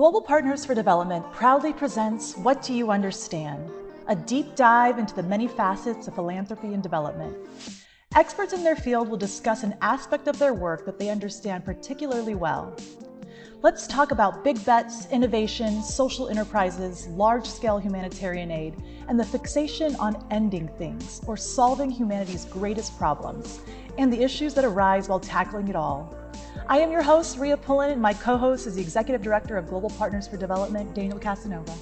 Global Partners for Development proudly presents What Do You Understand? A deep dive into the many facets of philanthropy and development. Experts in their field will discuss an aspect of their work that they understand particularly well. Let's talk about big bets, innovation, social enterprises, large-scale humanitarian aid, and the fixation on ending things or solving humanity's greatest problems, and the issues that arise while tackling it all. I am your host, Rhea Pullen, and my co-host is the Executive Director of Global Partners for Development, Daniel Casanova.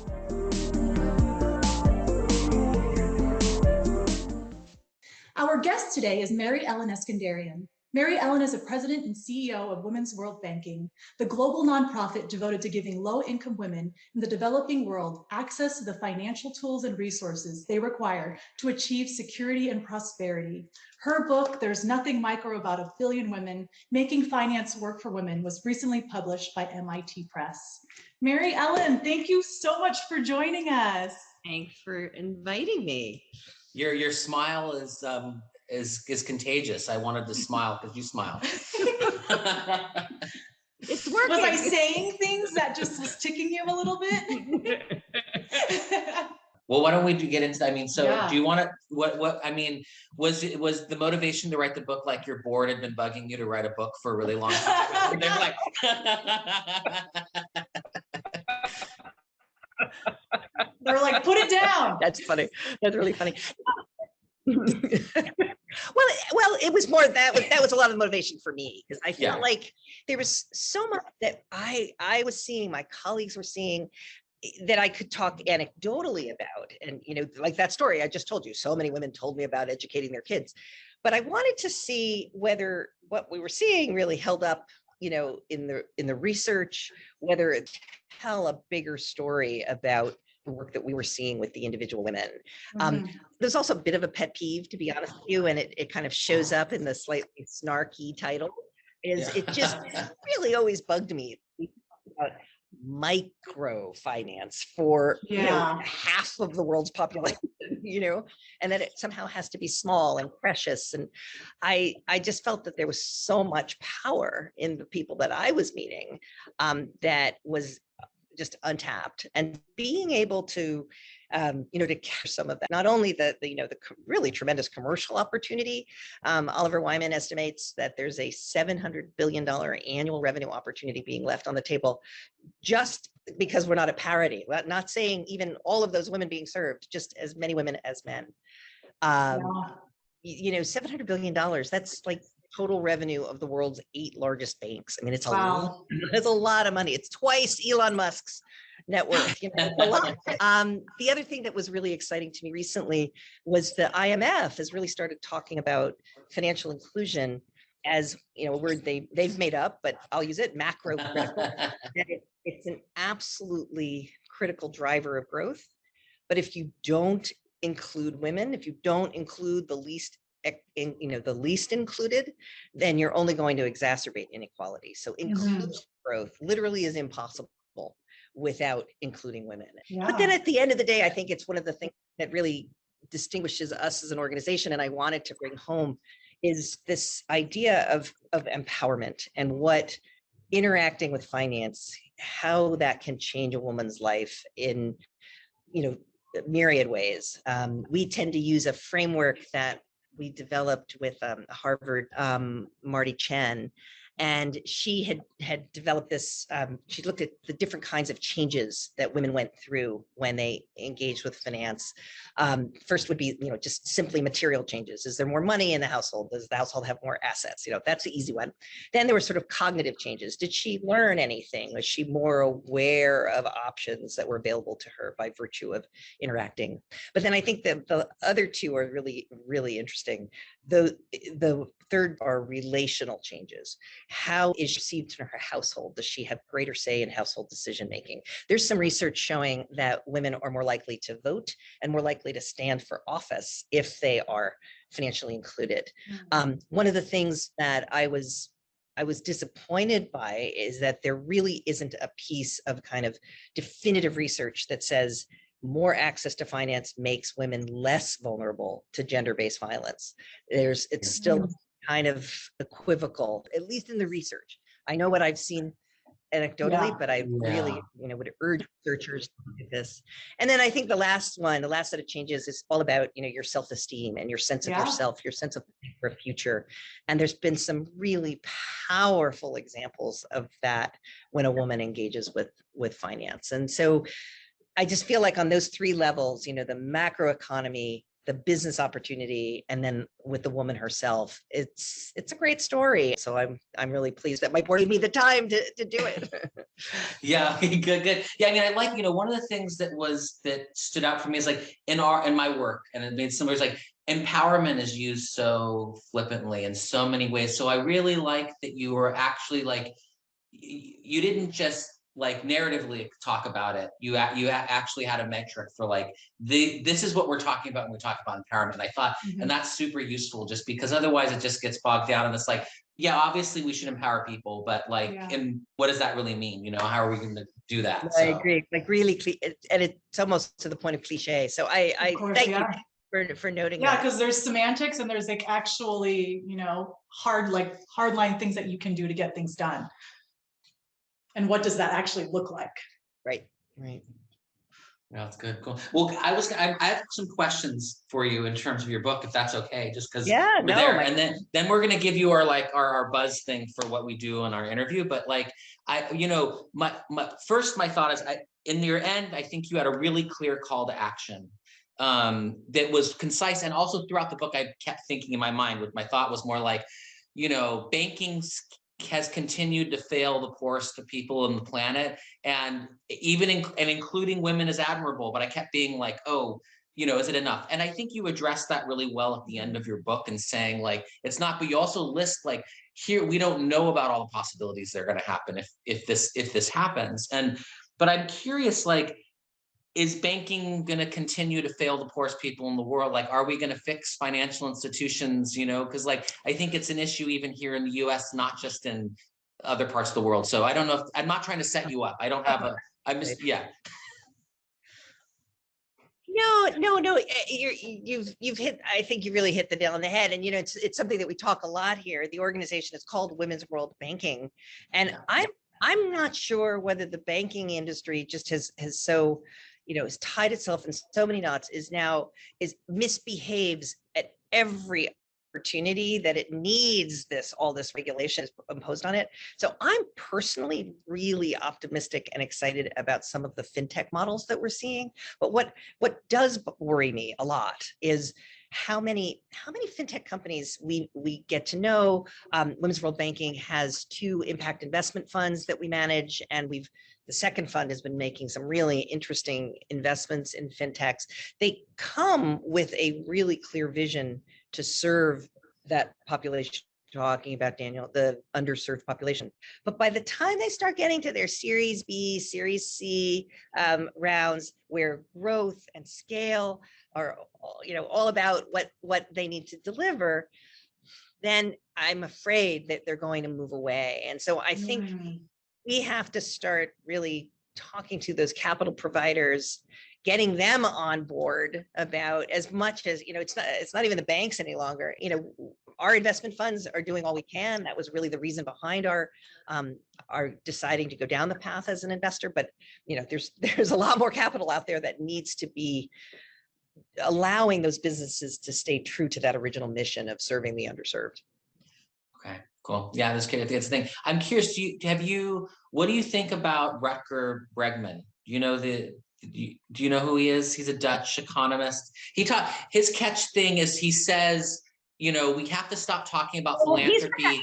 Our guest today is Ellen Iskenderian. Ellen is the president and CEO of Women's World Banking, the global nonprofit devoted to giving low-income women in the developing world access to the financial tools and resources they require to achieve security and prosperity. Her book, There's Nothing Micro About a Billion Women, Making Finance Work for Women, was recently published by MIT Press. Ellen, thank you so much for joining us. Thanks for inviting me. Your smile is contagious. I wanted to smile because you smile. It's working. Was I saying things that just was ticking you a little bit? Well, why don't we get into that? I mean, so Yeah. Do you want to, was the motivation to write the book like your board had been bugging you to write a book for a really long time? They're like, they're like, put it down. That's funny. That's really funny. Well, it was more that was a lot of motivation for me because I felt like there was so much that I was seeing, my colleagues were seeing, that I could talk anecdotally about. And, like that story I just told you, so many women told me about educating their kids, but I wanted to see whether what we were seeing really held up, in the research, whether it tell a bigger story about the work that we were seeing with the individual women. There's also a bit of a pet peeve, to be honest with you, and it kind of shows up in the slightly snarky title, it just really always bugged me about microfinance for half of the world's population, and that it somehow has to be small and precious. And I just felt that there was so much power in the people that I was meeting that was just untapped, and being able to to capture some of that, not only the really tremendous commercial opportunity. Oliver Wyman estimates that there's a $700 billion annual revenue opportunity being left on the table just because we're not at parity. Not saying even all of those women being served, just as many women as men. $700 billion, that's like total revenue of the world's 8 largest banks. I mean, it's a lot of money. It's twice Elon Musk's net worth. A lot. The other thing that was really exciting to me recently was the IMF has really started talking about financial inclusion as a word they've made up, but I'll use it, macro critical. It's an absolutely critical driver of growth. But if you don't include women, if you don't include the least included, then you're only going to exacerbate inequality. So inclusive growth literally is impossible without including women. But then at the end of the day, I think it's one of the things that really distinguishes us as an organization, and I wanted to bring home, is this idea of empowerment and what interacting with finance, how that can change a woman's life in myriad ways. We tend to use a framework that we developed with Harvard, Marty Chen, and she had developed this. She looked at the different kinds of changes that women went through when they engaged with finance. First would be, just simply material changes. Is there more money in the household? Does the household have more assets? That's the easy one. Then there were sort of cognitive changes. Did she learn anything? Was she more aware of options that were available to her by virtue of interacting? But then I think that the other two are really, really interesting. The third are relational changes. How is she perceived in her household? Does she have greater say in household decision making? There's some research showing that women are more likely to vote and more likely to stand for office if they are financially included. One of the things that I was disappointed by is that there really isn't a piece of kind of definitive research that says more access to finance makes women less vulnerable to gender-based violence. It's still kind of equivocal, at least in the research. I know what I've seen anecdotally, but I really, would urge researchers to look at this. And then I think the last set of changes is all about, your self-esteem and your sense of yourself, your sense of for a future. And there's been some really powerful examples of that when a woman engages with finance. And so I just feel like on those three levels, the macroeconomy, the business opportunity, and then with the woman herself, it's a great story. So I'm really pleased that my board gave me the time to do it. Yeah, good. Yeah, I mean, I like, one of the things that stood out for me is like in my work, and it made similar, is like empowerment is used so flippantly in so many ways. So I really like that you were actually like, you didn't just like narratively talk about it. You actually had a metric for like this is what we're talking about when we talk about empowerment. And I thought, and that's super useful, just because otherwise it just gets bogged down and it's like, yeah, obviously we should empower people, but like, and what does that really mean? How are we going to do that? I agree. Like really, and it's almost to the point of cliche. So I thank you for noting that. Yeah, because there's semantics and there's like actually, hardline things that you can do to get things done. And what does that actually look like? Right. Yeah, that's good. Cool. Well, I have some questions for you in terms of your book, if that's okay, just because we're there. And then we're gonna give you our buzz thing for what we do on our interview. But like my thought is, in your end, I think you had a really clear call to action that was concise, and also throughout the book, I kept thinking in my mind, with my thought was more like, banking has continued to fail the poorest of people on the planet, and even including women is admirable. But I kept being like, oh, is it enough? And I think you addressed that really well at the end of your book, and saying like it's not. But you also list like, here we don't know about all the possibilities that are going to happen if this happens. But I'm curious, like, is banking going to continue to fail the poorest people in the world? Like, are we going to fix financial institutions? Because like, I think it's an issue even here in the US, not just in other parts of the world. So I don't know if I'm not trying to set you up. I don't have I'm just, yeah. No. You've hit, I think you really hit the nail on the head. And, it's something that we talk a lot here. The organization is called Women's World Banking. And I'm not sure whether the banking industry just has so, has tied itself in so many knots, misbehaves at every opportunity that it needs all this regulation is imposed on it. So I'm personally really optimistic and excited about some of the fintech models that we're seeing. But what does worry me a lot is how many fintech companies we get to know. Women's World Banking has 2 impact investment funds that we manage, and the second fund has been making some really interesting investments in fintechs. They come with a really clear vision to serve that population talking about, Daniel, the underserved population. But by the time they start getting to their Series B, Series C rounds, where growth and scale are, all about what they need to deliver, then I'm afraid that they're going to move away. And so I think we have to start really talking to those capital providers, getting them on board about, as much as, it's not even the banks any longer. Our investment funds are doing all we can. That was really the reason behind our deciding to go down the path as an investor. But, there's a lot more capital out there that needs to be allowing those businesses to stay true to that original mission of serving the underserved. Okay, cool. Yeah, that's the thing. I'm curious, what do you think about Rutger Bregman? Do you know who he is? He's a Dutch economist. His catch thing is, he says, we have to stop talking about philanthropy.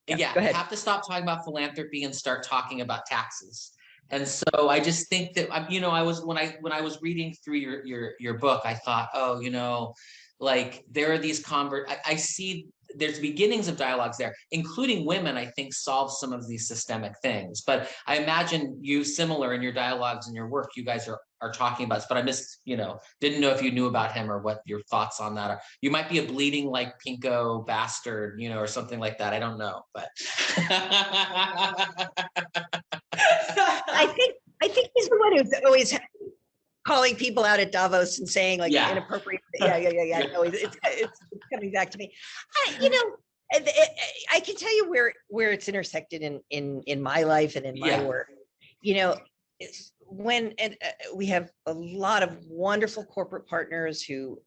Yeah, we have to stop talking about philanthropy and start talking about taxes. And so I just think that, I was, when I was reading through your book, I thought, like, there are these I see there's beginnings of dialogues there, including women, I think, solve some of these systemic things. But I imagine you, similar in your dialogues and your work, you guys are talking about this, but I didn't know if you knew about him or what your thoughts on that are. You might be a bleeding like pinko bastard, or something like that. I don't know, but. I think he's the one who's always calling people out at Davos and saying like inappropriate. Yeah. No, it's coming back to me. I I can tell you where it's intersected in my life and in my work. You know, we have a lot of wonderful corporate partners who,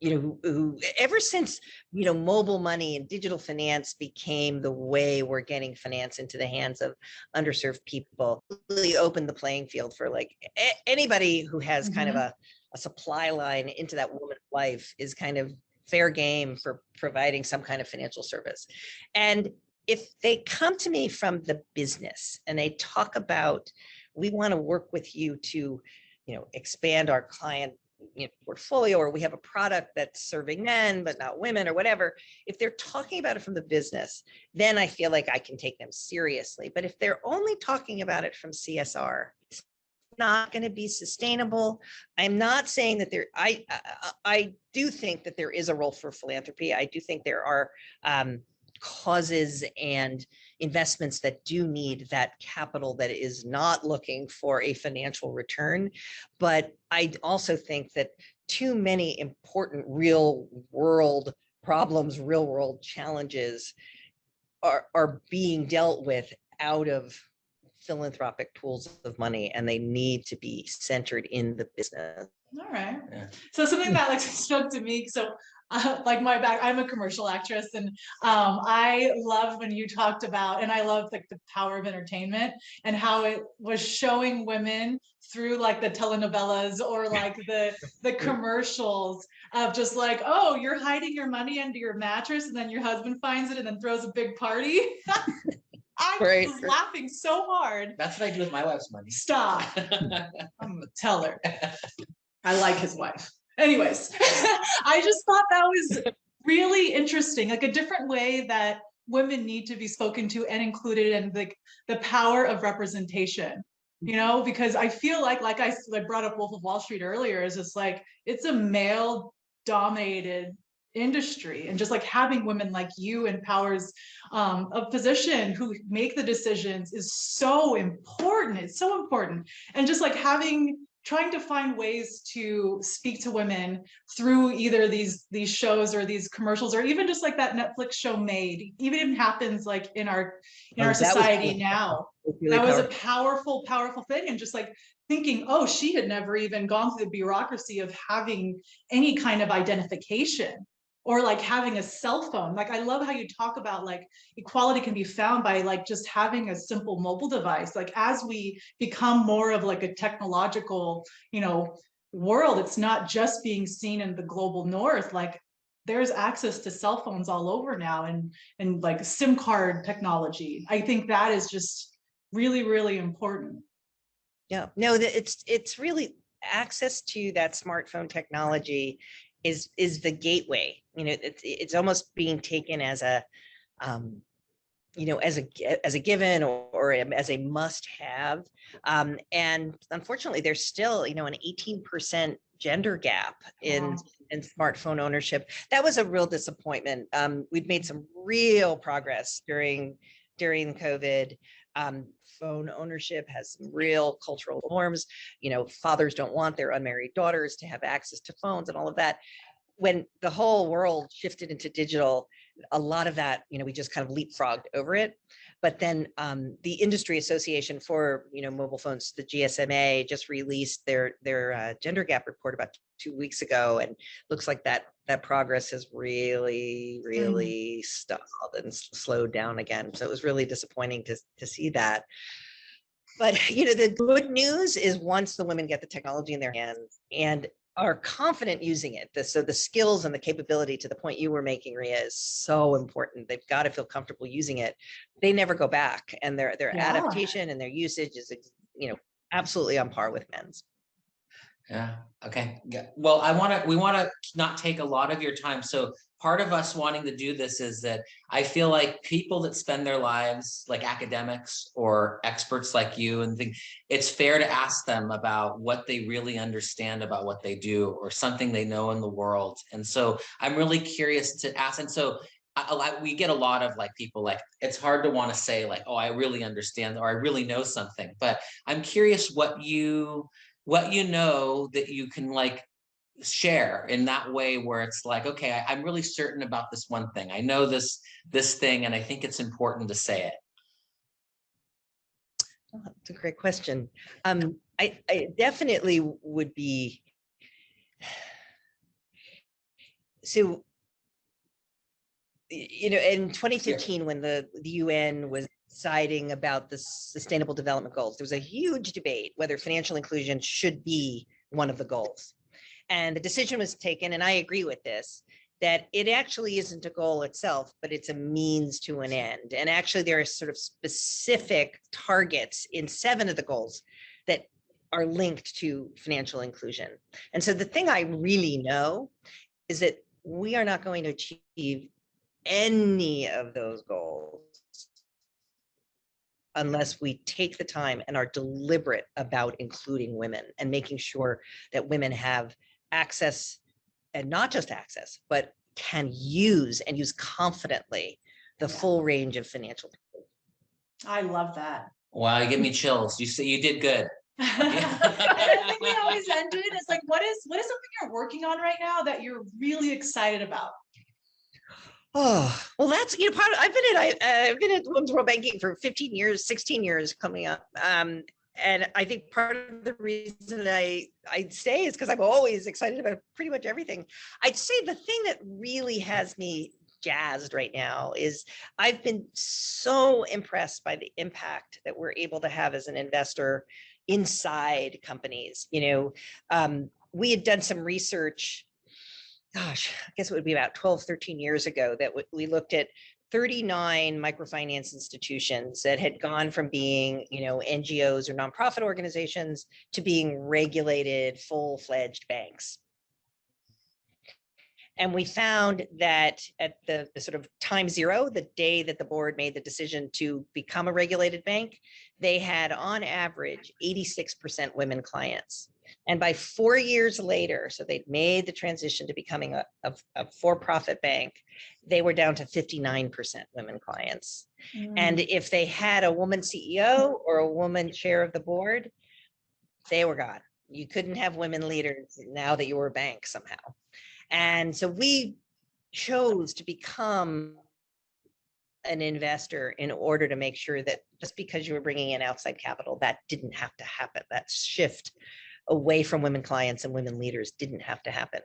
you know, who ever since, you know, mobile money and digital finance became the way we're getting finance into the hands of underserved people, really opened the playing field for like anybody who has kind of a supply line into that woman's life is kind of fair game for providing some kind of financial service. And if they come to me from the business and they talk about, we want to work with you to, you know, expand our client, you know, portfolio, or we have a product that's serving men but not women or whatever, if they're talking about it from the business, then I feel like I can take them seriously. But if they're only talking about it from CSR, it's not going to be sustainable. I'm not saying that I do think that there is a role for philanthropy. I do think there are causes and investments that do need that capital that is not looking for a financial return. But I also think that too many important real world problems, real world challenges are being dealt with out of philanthropic pools of money, and they need to be centered in the business. All right. Yeah. So something that like struck to me. So like I'm a commercial actress, and I loved when you talked about, and I loved like the power of entertainment and how it was showing women through like the telenovelas or like the commercials of just like, oh, you're hiding your money under your mattress and then your husband finds it and then throws a big party. I was laughing so hard. That's what I do with my wife's money. Stop. I'm gonna tell her. I like his wife. Anyways, I just thought that was really interesting, like a different way that women need to be spoken to and included in like the power of representation, you know, because I feel like I brought up Wolf of Wall Street earlier, is just like, it's a male dominated industry, and just like having women like you in powers of position who make the decisions is so important. It's so important. And just like trying to find ways to speak to women through either these shows or these commercials, or even just like that Netflix show Made, even happens like in our society now. That was a powerful thing. And just like thinking, oh, she had never even gone through the bureaucracy of having any kind of identification or like having a cell phone. Like, I love how you talk about like equality can be found by like just having a simple mobile device. Like, as we become more of like a technological, you know, world, it's not just being seen in the global north. Like, there's access to cell phones all over now, and like SIM card technology. I think that is just really, really important. Yeah, no, it's really access to that smartphone technology is the gateway. You know, it's almost being taken as a, you know, as a given or as a must have. And unfortunately, there's still, you know, an 18% gender gap in smartphone ownership. That was a real disappointment. We've made some real progress during COVID. Phone ownership has some real cultural norms. You know, fathers don't want their unmarried daughters to have access to phones and all of that. When the whole world shifted into digital, a lot of that, you know, we just kind of leapfrogged over it. But then the Industry Association for, you know, mobile phones, the GSMA, just released their gender gap report about 2 weeks ago, and looks like that progress has really stalled and slowed down again. So it was really disappointing to see that. But, you know, the good news is once the women get the technology in their hands and are confident using it, so the skills and the capability, to the point you were making, Ria, is so important. They've got to feel comfortable using it. They never go back, and their adaptation and their usage is, you know, absolutely on par with men's. Yeah. Okay. Yeah. Well, we want to not take a lot of your time. So part of us wanting to do this is that I feel like people that spend their lives, like academics or experts like you, and think it's fair to ask them about what they really understand about what they do, or something they know in the world. And so I'm really curious to ask. And so we get a lot of like people, like, it's hard to want to say like, oh, I really understand, or I really know something, but I'm curious what you know that you can like share in that way where it's like, okay, I'm really certain about this one thing. I know this thing, and I think it's important to say it. Oh, that's a great question. I definitely would be. So, you know, in 2015, when the UN was deciding about the Sustainable Development Goals, there was a huge debate whether financial inclusion should be one of the goals. And the decision was taken, and I agree with this, that it actually isn't a goal itself, but it's a means to an end. And actually, there are sort of specific targets in 7 of the goals that are linked to financial inclusion. And so the thing I really know is that we are not going to achieve any of those goals unless we take the time and are deliberate about including women and making sure that women have access, and not just access, but can use and use confidently the full range of financial tools. I love that. Wow, you give me chills. You say you did good. I think we always end it. It's like, what is something you're working on right now that you're really excited about? Oh, well, that's, you know, part of, I've been at Women's World Banking for 15 years, 16 years coming up. And I think part of the reason I stay is because I'm always excited about pretty much everything. I'd say the thing that really has me jazzed right now is I've been so impressed by the impact that we're able to have as an investor inside companies. You know, we had done some research, gosh, I guess it would be about 12, 13 years ago, that we looked at 39 microfinance institutions that had gone from being, you know, NGOs or nonprofit organizations to being regulated, full-fledged banks. And we found that at the sort of time zero, the day that the board made the decision to become a regulated bank, they had on average 86% women clients. And by 4 years later, so they'd made the transition to becoming a for-profit bank, they were down to 59% women clients. And if they had a woman CEO or a woman chair of the board, they were gone. You couldn't have women leaders now that you were a bank somehow. And so we chose to become an investor in order to make sure that just because you were bringing in outside capital, that didn't have to happen. That shift away from women clients and women leaders didn't have to happen.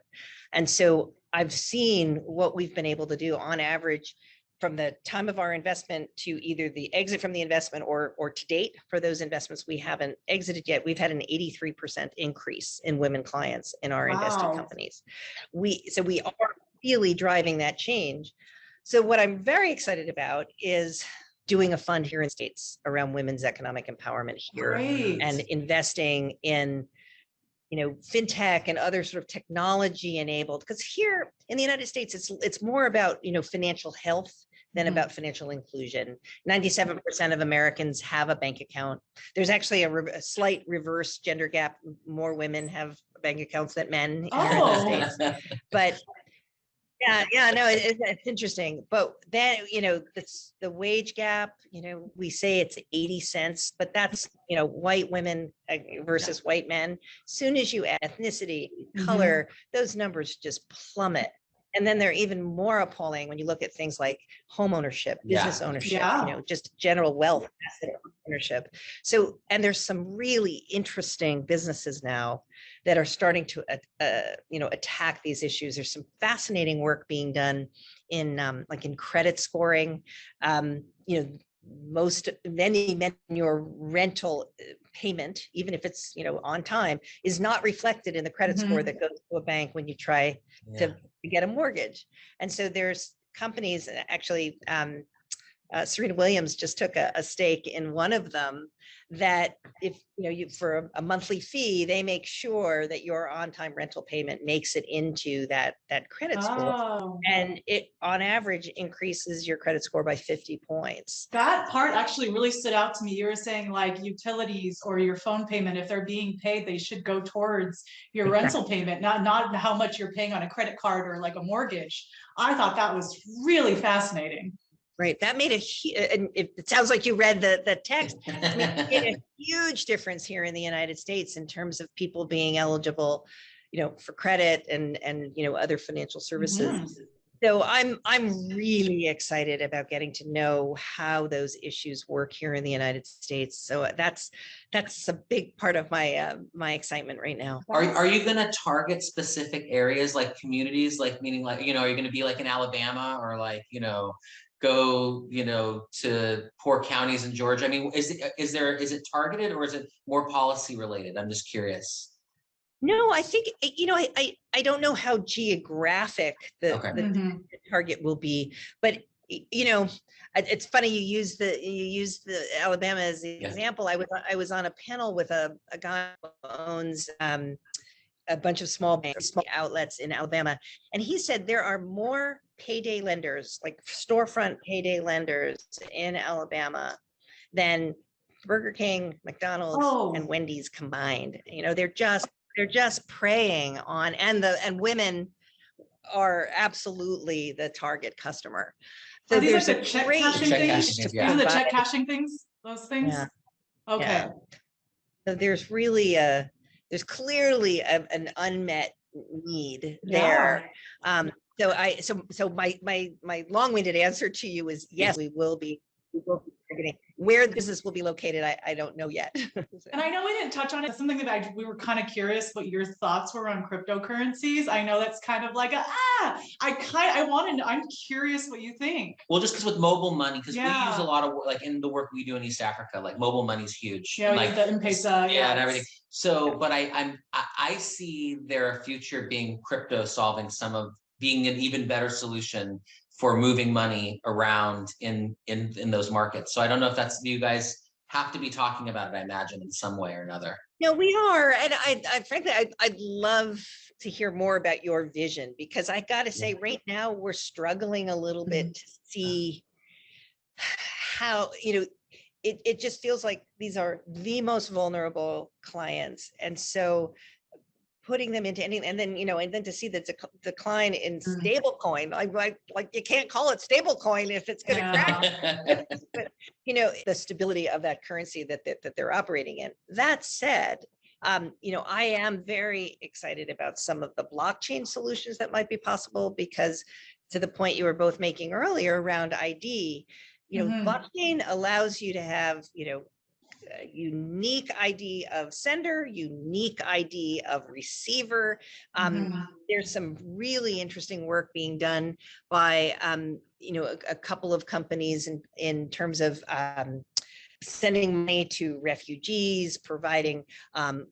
And so I've seen what we've been able to do on average from the time of our investment to either the exit from the investment or to date for those investments we haven't exited yet, we've had an 83% increase in women clients in our investing companies. So we are really driving that change. So what I'm very excited about is doing a fund here in the States around women's economic empowerment here. Great. And investing in, you know, fintech and other sort of technology enabled, because here in the United States, it's more about, you know, financial health than about financial inclusion. 97% of Americans have a bank account. There's actually a slight reverse gender gap. More women have bank accounts than men here in the States. But yeah, no, it's interesting. But then, you know, the wage gap, you know, we say it's 80 cents, but that's, you know, white women versus white men. Soon as you add ethnicity, color, those numbers just plummet. And then they're even more appalling when you look at things like home ownership, business ownership, you know, just general wealth, asset ownership. So, and there's some really interesting businesses now that are starting to, you know, attack these issues. There's some fascinating work being done in like in credit scoring. You know, many your rental payment, even if it's, you know, on time, is not reflected in the credit score that goes to a bank when you try to get a mortgage. And so there's companies, actually, Serena Williams just took a stake in one of them, that if, you know, for a monthly fee, they make sure that your on-time rental payment makes it into that credit score. And it on average increases your credit score by 50 points. That part actually really stood out to me. You were saying like utilities or your phone payment, if they're being paid, they should go towards your rental payment, not how much you're paying on a credit card or like a mortgage. I thought that was really fascinating. Right. That made and it sounds like you read the text. It made a huge difference here in the United States in terms of people being eligible, for credit and other financial services. So I'm really excited about getting to know how those issues work here in the United States. So that's a big part of my my excitement right now. Are you going to target specific areas, like communities, like meaning like, are you going to be like in Alabama, or like, go, to poor counties in Georgia? I mean, is it targeted, or is it more policy related? I'm just curious. No, I think, I don't know how geographic the target will be, but, it's funny you use the Alabama as the example. I was on a panel with a guy who owns a bunch of small banks, small outlets in Alabama, and he said there are more payday lenders, like storefront payday lenders in Alabama, than Burger King, McDonald's, and Wendy's combined. They're just preying on, and women are absolutely the target customer. So there's like the check cashing things. These are the check cashing things. Those things. Yeah. Okay. Yeah. So there's clearly an unmet need there. So my long-winded answer to you is yes, we will be targeting. Where the business will be located, I don't know yet. And I know we didn't touch on it. Something that we were kind of curious what your thoughts were on cryptocurrencies. I know that's kind of like I'm curious what you think. Well, just because with mobile money, because we use a lot of, like in the work we do in East Africa, like mobile money is huge. Yeah, like the M-Pesa, and everything. So, but I see their future being crypto being an even better solution for moving money around in those markets. So I don't know if you guys have to be talking about it, I imagine, in some way or another. No, we are. And I frankly, I'd love to hear more about your vision, because I got to say right now we're struggling a little bit to see how, it just feels like these are the most vulnerable clients. And so putting them into anything, and then to see the decline in stable coin, like you can't call it stable coin if it's going to crash. But the stability of that currency that they're operating in. That said, I am very excited about some of the blockchain solutions that might be possible, because to the point you were both making earlier around ID, blockchain allows you to have, unique ID of sender, unique ID of receiver. There's some really interesting work being done by, a couple of companies in terms of sending money to refugees, providing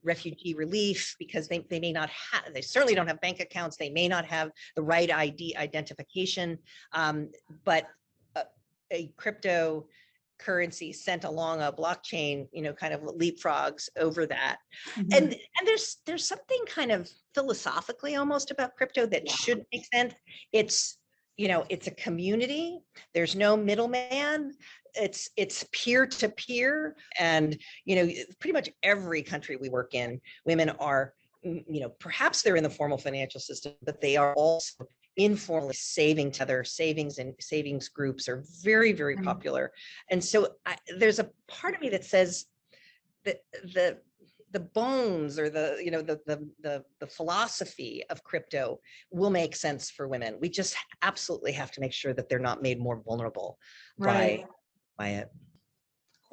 refugee relief, because they may not have, they certainly don't have bank accounts, they may not have the right ID identification, but a crypto currency sent along a blockchain, kind of leapfrogs over that. And there's something kind of philosophically almost about crypto that should make sense. It's a community. There's no middleman. It's peer to peer, and pretty much every country we work in, women are, perhaps they're in the formal financial system, but they are also informally saving together. Savings and savings groups are very, very popular. And so there's a part of me that says that the bones, or the philosophy of crypto will make sense for women. We just absolutely have to make sure that they're not made more vulnerable by it.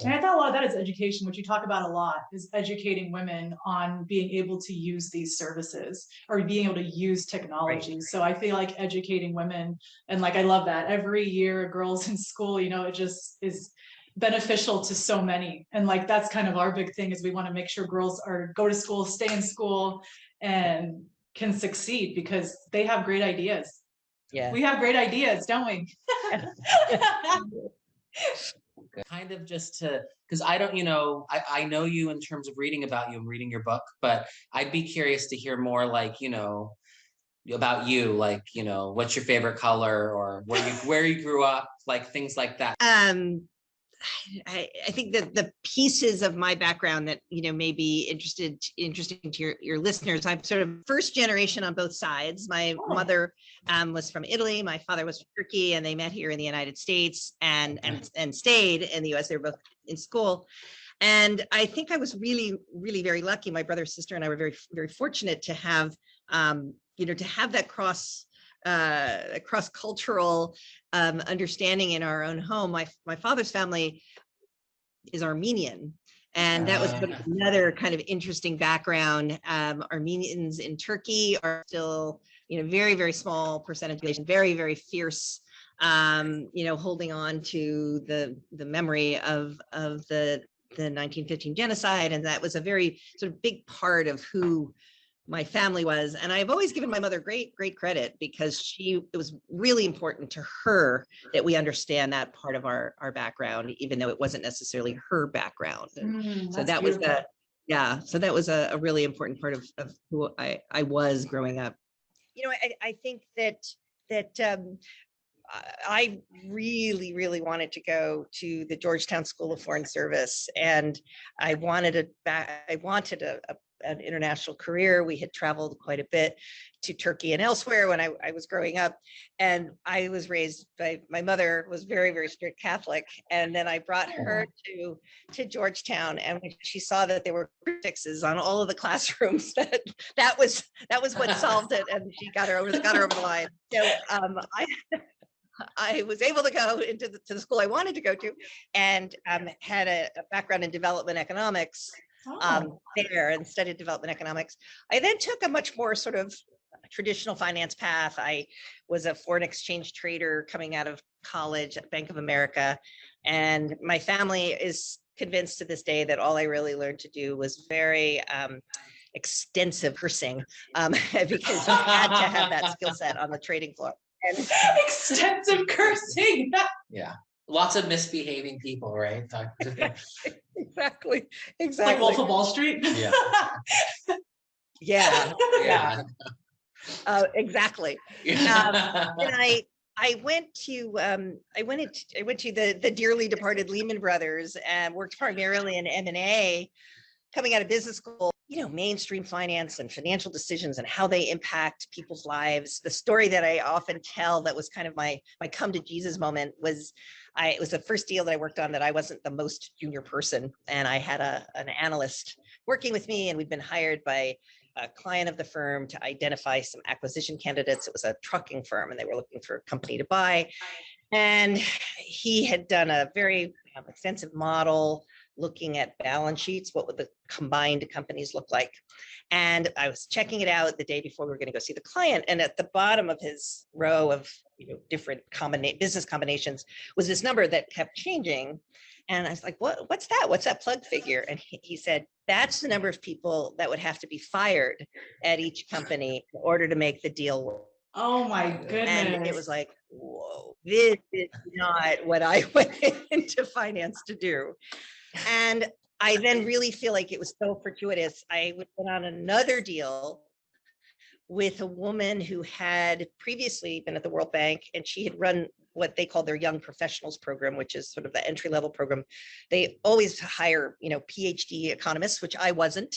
And I thought a lot of that is education, which you talk about a lot, is educating women on being able to use these services or being able to use technology. So I feel like educating women, and I love that every year girls in school, it just is beneficial to so many. And that's kind of our big thing, is we want to make sure girls go to school, stay in school, and can succeed, because they have great ideas. Yeah. We have great ideas, don't we? Kind of just because I don't, I know you in terms of reading about you and reading your book, but I'd be curious to hear more, about you, what's your favorite color, or where you grew up, things like that. I think that the pieces of my background that may be interesting to your listeners. I'm sort of first generation on both sides. My mother was from Italy, my father was from Turkey, and they met here in the United States and stayed in the US. They were both in school. And I think I was really, really very lucky. My brother, sister, and I were very, very fortunate to have to have that cross-cultural understanding in our own home. My father's family is Armenian. And that was another kind of interesting background. Armenians in Turkey are still, very, very small percentage, very, very fierce, holding on to the memory of the 1915 genocide. And that was a very sort of big part of who my family was. And I've always given my mother great credit, because it was really important to her that we understand that part of our background, even though it wasn't necessarily her background. So that was so that was a really important part of who I was growing up. I think that I really, really wanted to go to the Georgetown School of Foreign Service, and I wanted an international career. We had traveled quite a bit to Turkey and elsewhere when I was growing up, and I was raised by, my mother was very, very strict Catholic, and then I brought her to Georgetown, and when she saw that there were crucifixes on all of the classrooms, that was what solved it, and she got her over the line. So I was able to go to the school I wanted to go to, and had a background in development economics there, and studied development economics. I then took a much more sort of traditional finance path. I was a foreign exchange trader coming out of college at Bank of America, and my family is convinced to this day that all I really learned to do was very extensive cursing, because you had to have that skill set on the trading floor. And extensive cursing. Yeah. Lots of misbehaving people, right? Exactly. Like Wolf of Wall Street. Yeah. Yeah. Exactly. And I went to the dearly departed Lehman Brothers, and worked primarily in M&A. Coming out of business school, mainstream finance and financial decisions and how they impact people's lives. The story that I often tell that was kind of my come to Jesus moment was, it was the first deal that I worked on that I wasn't the most junior person. And I had an analyst working with me, and we'd been hired by a client of the firm to identify some acquisition candidates. It was a trucking firm, and they were looking for a company to buy. And he had done a very extensive model looking at balance sheets, what would the combined companies look like? And I was checking it out the day before we were going to go see the client. And at the bottom of his row of different business combinations was this number that kept changing. And I was like, what's that? What's that plug figure? And he said, that's the number of people that would have to be fired at each company in order to make the deal work. Oh my goodness. And it was like, whoa, this is not what I went into finance to do. And I then really feel like it was so fortuitous. I went on another deal with a woman who had previously been at the World Bank, and she had run what they call their Young Professionals program, which is sort of the entry-level program. They always hire, PhD economists, which I wasn't.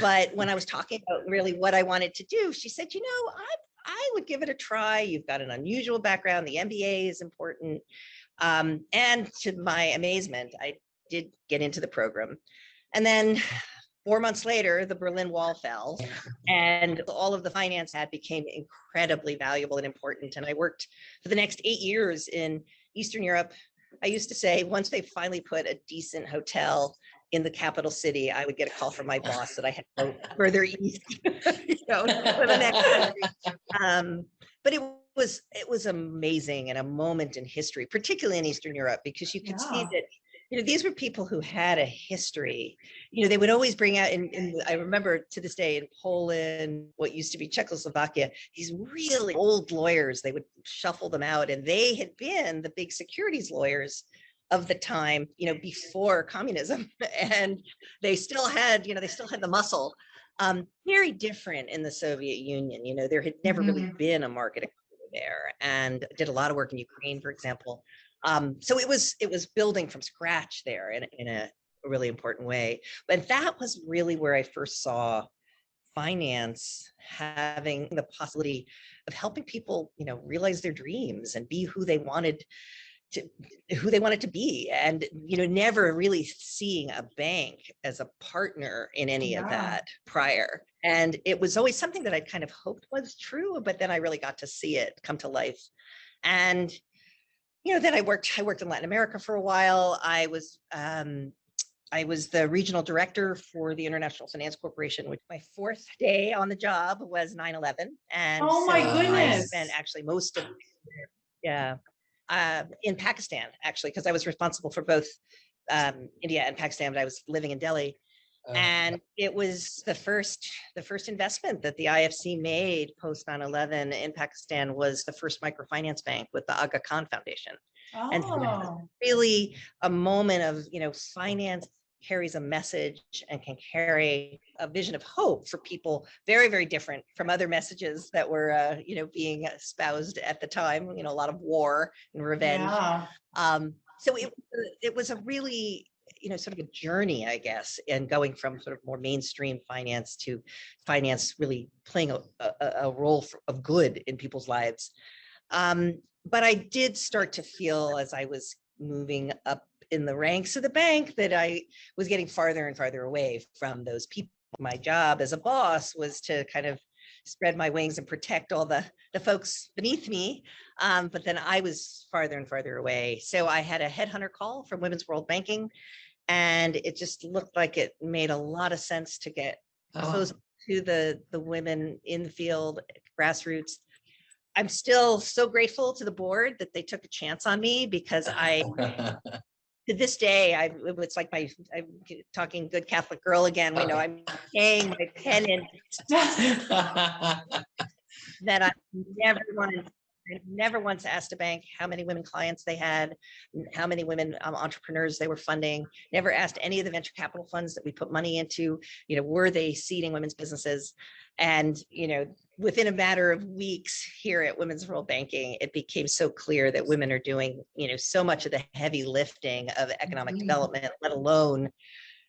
But when I was talking about really what I wanted to do, she said, I would give it a try. You've got an unusual background. The MBA is important. And to my amazement, I did get into the program. And then 4 months later, the Berlin Wall fell, and all of the finance became incredibly valuable and important. And I worked for the next 8 years in Eastern Europe. I used to say, once they finally put a decent hotel in the capital city, I would get a call from my boss that I had to go further east, for the next country. But it was amazing, and a moment in history, particularly in Eastern Europe, because you could see that these were people who had a history. They would always bring out, I remember to this day in Poland, what used to be Czechoslovakia, these really old lawyers, they would shuffle them out, and they had been the big securities lawyers of the time, before communism, and they still had the muscle. Very different in the Soviet Union. There had never really been a market economy there, and did a lot of work in Ukraine, for example. So it was building from scratch there in a really important way. But that was really where I first saw finance having the possibility of helping people, realize their dreams and be who they wanted to be, and never really seeing a bank as a partner in any of that prior. And it was always something that I'd kind of hoped was true, but then I really got to see it come to life. And, then I worked in Latin America for a while. I was the regional director for the International Finance Corporation, which my 4th day on the job was 9/11. And oh my goodness. I spent actually most of in Pakistan, actually, because I was responsible for both India and Pakistan, but I was living in Delhi. And it was the first investment that the IFC made post 9/11 in Pakistan was the first microfinance bank with the Aga Khan Foundation. Oh. And so it was really a moment of, finance carries a message and can carry a vision of hope for people very, very different from other messages that were, being espoused at the time, a lot of war and revenge. Yeah. So it was a really, sort of a journey, I guess, in going from sort of more mainstream finance to finance really playing a role of good in people's lives. But I did start to feel as I was moving up in the ranks of the bank that I was getting farther and farther away from those people. My job as a boss was to kind of spread my wings and protect all the folks beneath me. But then I was farther and farther away. So I had a headhunter call from Women's World Banking, and it just looked like it made a lot of sense to get close to the women in the field, grassroots. I'm still so grateful to the board that they took a chance on me, because to this day, it's like I'm talking good Catholic girl again. I'm paying my penance that I never once asked a bank how many women clients they had, how many women entrepreneurs they were funding, never asked any of the venture capital funds that we put money into, were they seeding women's businesses? And, within a matter of weeks here at Women's World Banking, it became so clear that women are doing, so much of the heavy lifting of economic development, let alone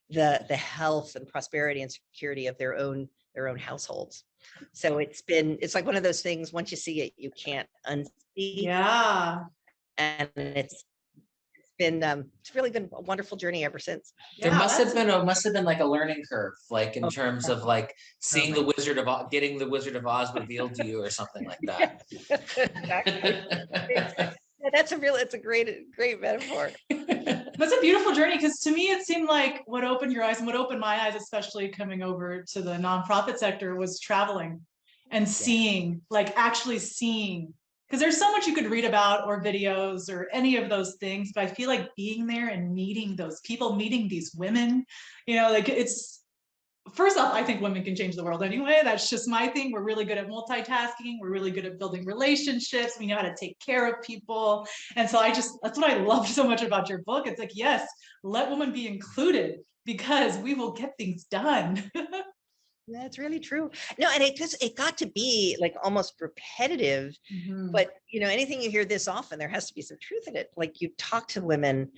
the health and prosperity and security of their own households. So it's like one of those things, once you see it, you can't unsee. Yeah. And it's really been a wonderful journey ever since. There must have been like a learning curve, like in terms of like seeing getting the Wizard of Oz revealed to you or something like that. It's a great metaphor. That's a beautiful journey, because to me it seemed like what opened your eyes and what opened my eyes, especially coming over to the nonprofit sector, was traveling and seeing, like actually seeing. Because there's so much you could read about or videos or any of those things, but I feel like being there and meeting those people, meeting these women, like it's, first off, I think women can change the world anyway. That's just my thing. We're really good at multitasking. We're really good at building relationships. We know how to take care of people. And so that's what I love so much about your book. It's like, yes, let women be included, because we will get things done. That's really true. No, and it got to be like almost repetitive, but anything you hear this often, there has to be some truth in it. Like, you talk to women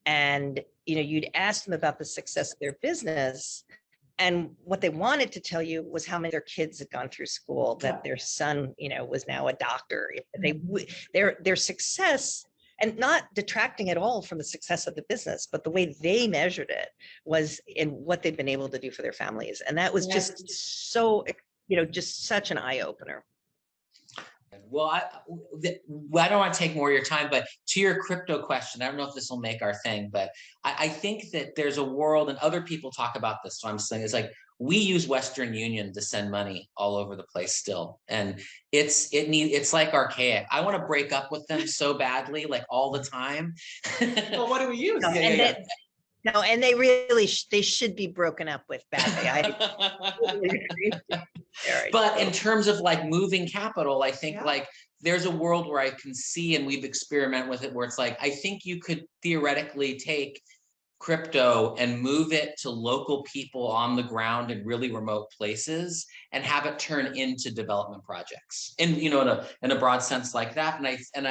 and, you'd ask them about the success of their business, and what they wanted to tell you was how many of their kids had gone through school, that their son, was now a doctor. Their success, and not detracting at all from the success of the business, but the way they measured it was in what they'd been able to do for their families. And that was just so, just such an eye opener. Well, I don't want to take more of your time, but to your crypto question, I don't know if this will make our thing, but I think that there's a world, and other people talk about this. So I'm saying it's like, we use Western Union to send money all over the place still. And it's like archaic. I want to break up with them so badly, like all the time. Well, what do we use? No, and they should be broken up with badly. But in terms of like moving capital, I think like there's a world where I can see, and we've experimented with it, where it's like, I think you could theoretically take crypto and move it to local people on the ground in really remote places and have it turn into development projects, and in a broad sense like that. And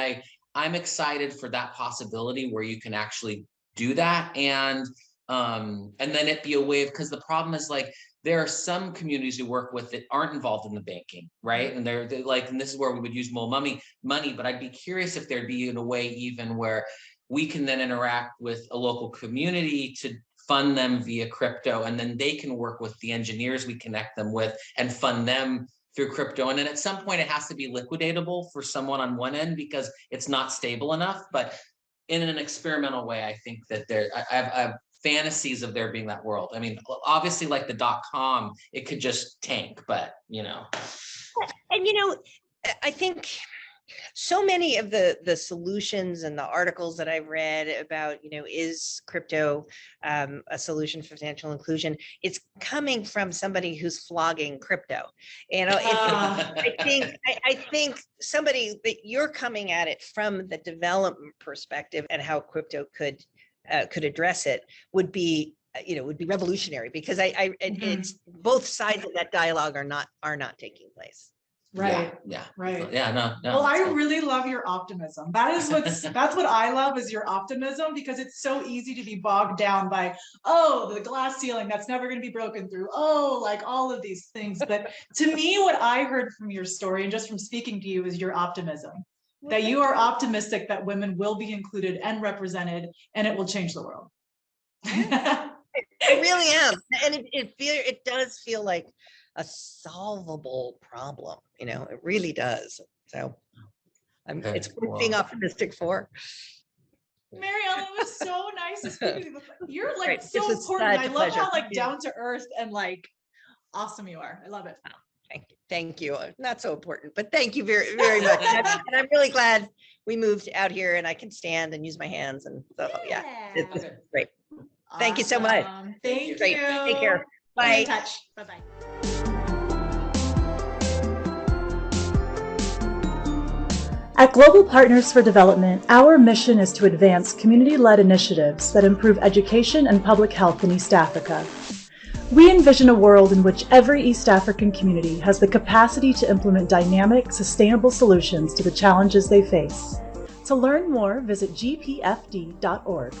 I'm excited for that possibility where you can actually do that, and then it be a way of, because the problem is, like, there are some communities you work with that aren't involved in the banking, right? And they're like, and this is where we would use more money, but I'd be curious if there'd be in a way even where we can then interact with a local community to fund them via crypto, and then they can work with the engineers we connect them with and fund them through crypto. And then at some point it has to be liquidatable for someone on one end because it's not stable enough. But in an experimental way, I think that I have fantasies of there being that world. I mean, obviously like the .com, it could just tank, but you know. And you know, I think so many of the solutions and the articles that I've read about, you know, is crypto a solution for financial inclusion? It's coming from somebody who's flogging crypto. You know, I think somebody that you're coming at it from the development perspective and how crypto could address it would be, you know, would be revolutionary, because it's both sides of that dialogue are not taking place. Right. Yeah. Right. Yeah. No. Well, I really love your optimism. That's what I love, is your optimism, because it's so easy to be bogged down by, oh, the glass ceiling that's never going to be broken through. Oh, like all of these things. But to me, what I heard from your story and just from speaking to you is your optimism, that you are optimistic that women will be included and represented, and it will change the world. I really am. And it does feel like a solvable problem, you know, it really does. So it's worth being optimistic for. Mary Ellen, it was so nice to speak to you. You're like so important. I love how like down to earth and like awesome you are. I love it. Oh, thank you. Not so important, but thank you very, very much. And I'm really glad we moved out here and I can stand and use my hands. And so, yeah, it's great. Awesome. Thank you so much. Thank you. Great. Take care. Bye. Be in touch. Bye-bye. At Global Partners for Development, our mission is to advance community-led initiatives that improve education and public health in East Africa. We envision a world in which every East African community has the capacity to implement dynamic, sustainable solutions to the challenges they face. To learn more, visit gpfd.org.